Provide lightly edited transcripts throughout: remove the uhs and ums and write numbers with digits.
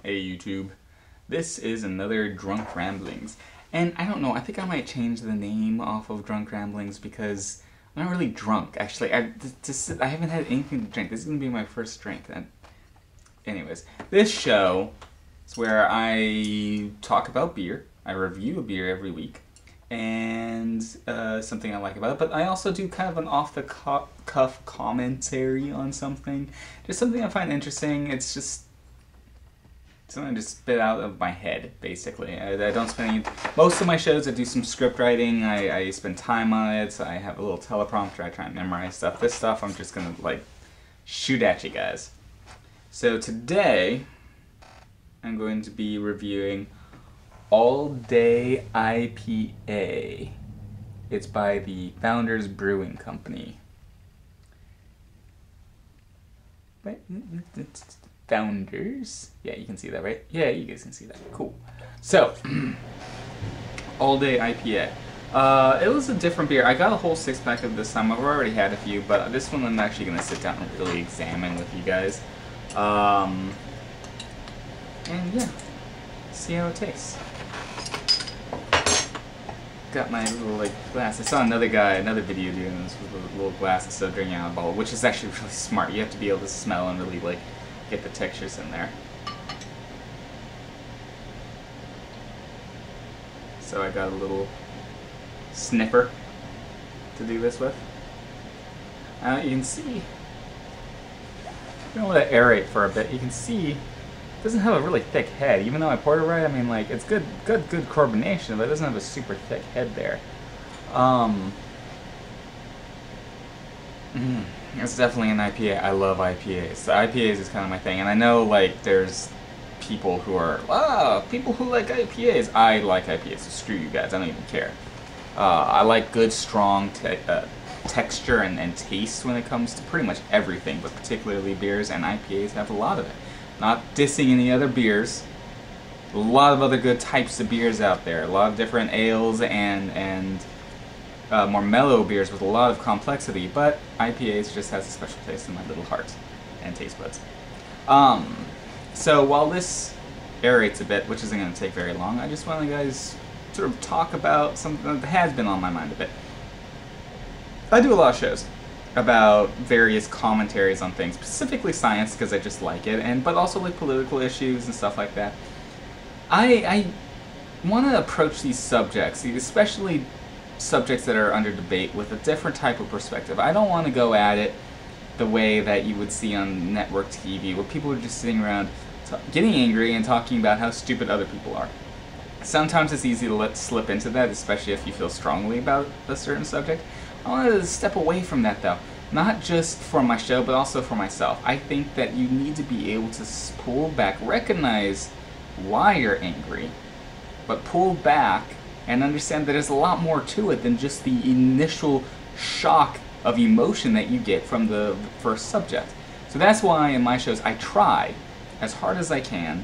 Hey YouTube, this is another Drunk Ramblings, and I don't know, I think I might change the name off of Drunk Ramblings because I'm not really drunk, actually. I haven't had anything to drink. This is going to be my first drink. Anyways, this show is where I talk about beer, I review a beer every week, and something I like about it, but I also do kind of an off-the-cuff commentary on something, just something I find interesting. It's just something to spit out of my head, basically. I don't spend any... Most of my shows, I do some script writing, I spend time on it, I have a little teleprompter, I try and memorize stuff. This stuff, I'm just gonna, like, shoot at you guys. So today, I'm going to be reviewing All Day IPA. It's by the Founders Brewing Company. Founders. Yeah, you can see that, right? Yeah, you guys can see that. Cool. So, All Day IPA. It was a different beer. I got a whole 6-pack of this time. I've already had a few, but this one I'm actually going to sit down and really examine with you guys. And yeah, see how it tastes. Got my little, like, glass. I saw another guy, another video doing this with a little glass instead of drinking out of a bottle, which is actually really smart. You have to be able to smell and really, like, get the textures in there. So I got a little sniffer to do this with. You can see, I'm gonna let it aerate for a bit. You can see it doesn't have a really thick head, even though I poured it right. I mean, like, it's good carbonation, but it doesn't have a super thick head there. It's definitely an IPA. I love IPAs. The IPAs is kind of my thing, and I know, like, there's people who are, people who like IPAs. I like IPAs, so screw you guys. I don't even care. I like good, strong texture and taste when it comes to pretty much everything, but particularly beers, and IPAs have a lot of it. Not dissing any other beers. A lot of other good types of beers out there. A lot of different ales and more mellow beers with a lot of complexity, but IPAs just has a special taste in my little heart and taste buds. So while this aerates a bit, which isn't going to take very long, I just want you guys sort of talk about something that has been on my mind a bit. I do a lot of shows about various commentaries on things, specifically science because I just like it, but also like political issues and stuff like that. I want to approach these subjects, especially subjects that are under debate, with a different type of perspective. I don't want to go at it the way that you would see on network TV, where people are just sitting around getting angry and talking about how stupid other people are. Sometimes it's easy to let slip into that, especially if you feel strongly about a certain subject. I want to step away from that, though. Not just for my show, but also for myself. I think that you need to be able to pull back, recognize why you're angry, but pull back and understand that there's a lot more to it than just the initial shock of emotion that you get from the first subject. So that's why in my shows I try as hard as I can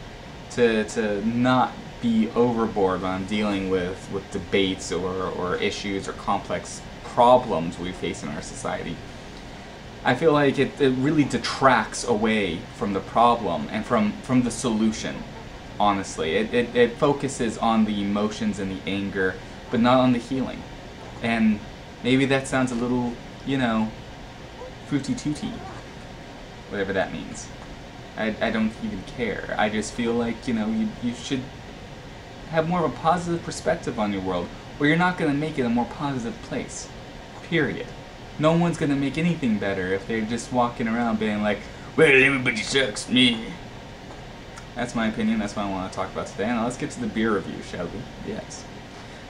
to not be overboard when I'm dealing with debates or issues or complex problems we face in our society. I feel like it really detracts away from the problem and from the solution, honestly. It focuses on the emotions and the anger, but not on the healing. And maybe that sounds a little, you know, fruity-tooty, whatever that means. I don't even care. I just feel like, you know, you should have more of a positive perspective on your world, or you're not going to make it a more positive place. Period. No one's going to make anything better if they're just walking around being like, well, everybody sucks, me. That's my opinion. That's what I want to talk about today. Now let's get to the beer review, shall we? Yes.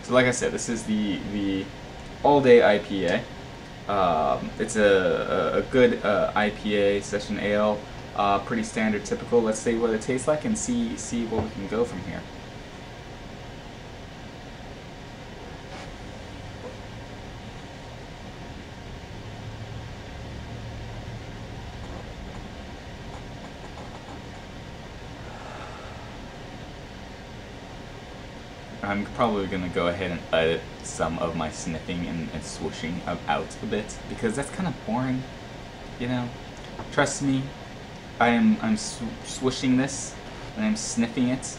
So like I said, this is the All Day IPA. It's a good IPA session ale. Pretty standard, typical. Let's see what it tastes like and see where we can go from here. I'm probably going to go ahead and edit some of my sniffing and swooshing out a bit, because that's kind of boring, you know? Trust me, I'm swooshing this and I'm sniffing it.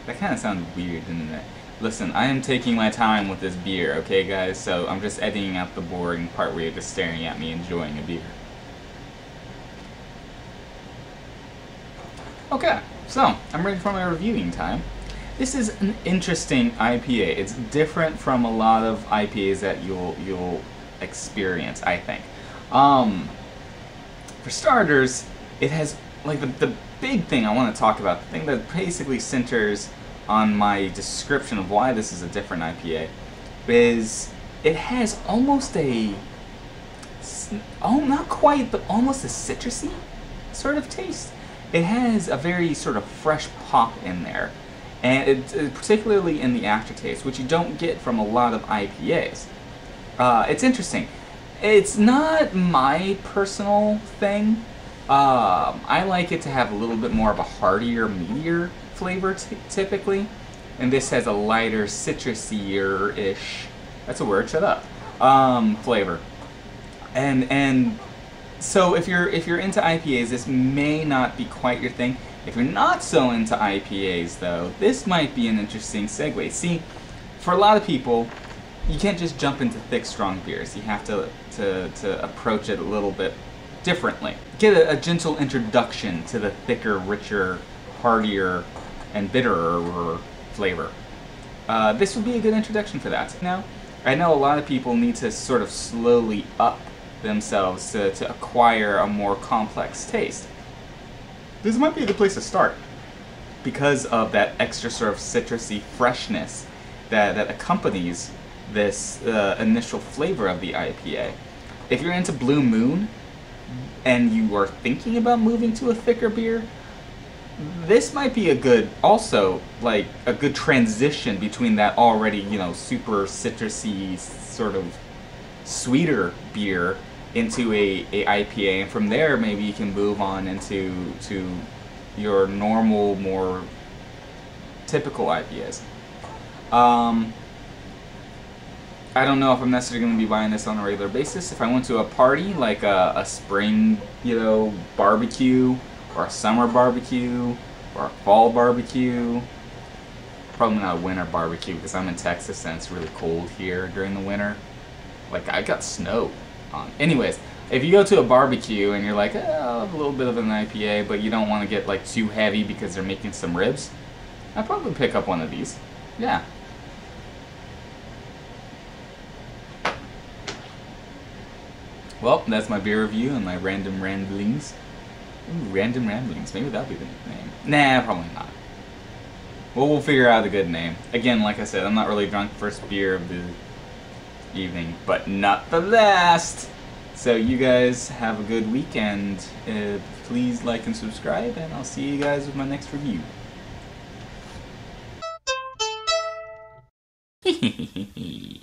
That kind of sounds weird, didn't it? Listen, I am taking my time with this beer, okay guys? So I'm just editing out the boring part where you're just staring at me enjoying a beer. Okay, so I'm ready for my reviewing time. This is an interesting IPA. It's different from a lot of IPAs that you'll experience, I think. For starters, it has, like, the big thing I want to talk about, the thing that basically centers on my description of why this is a different IPA, is it has almost a, not quite, but almost a citrusy sort of taste. It has a very sort of fresh pop in there, and it particularly in the aftertaste, which you don't get from a lot of IPAs. It's interesting. It's not my personal thing. I like it to have a little bit more of a heartier, meatier flavor typically, and this has a lighter, citrusy-ish, that's a word, shut up, flavor. And so if you're into IPAs, this may not be quite your thing. If you're not so into IPAs though, this might be an interesting segue. See, for a lot of people, you can't just jump into thick, strong beers. You have to approach it a little bit differently. Get a gentle introduction to the thicker, richer, heartier, and bitterer flavor. This would be a good introduction for that. Now, I know a lot of people need to sort of slowly up themselves to acquire a more complex taste. This might be a good place to start because of that extra sort of citrusy freshness that accompanies this initial flavor of the IPA. If you're into Blue Moon and you are thinking about moving to a thicker beer, this might be a good, also, like, a good transition between that already, you know, super citrusy, sort of sweeter beer into a IPA, and from there maybe you can move on into your normal, more typical IPAs. I don't know if I'm necessarily going to be buying this on a regular basis. If I went to a party, like a spring, you know, barbecue, or a summer barbecue, or a fall barbecue. Probably not a winter barbecue because I'm in Texas and it's really cold here during the winter. Like, I got snow on. Anyways, if you go to a barbecue and you're like, oh, I'll have a little bit of an IPA, but you don't want to get like too heavy because they're making some ribs, I'd probably pick up one of these. Yeah. Well, that's my beer review and my random ramblings. Ooh, random ramblings. Maybe that'll be the name. Nah, probably not. Well, we'll figure out a good name. Again, like I said, I'm not really drunk. First beer of the evening, but not the last. So you guys have a good weekend. Please like and subscribe, and I'll see you guys with my next review. Hehehehe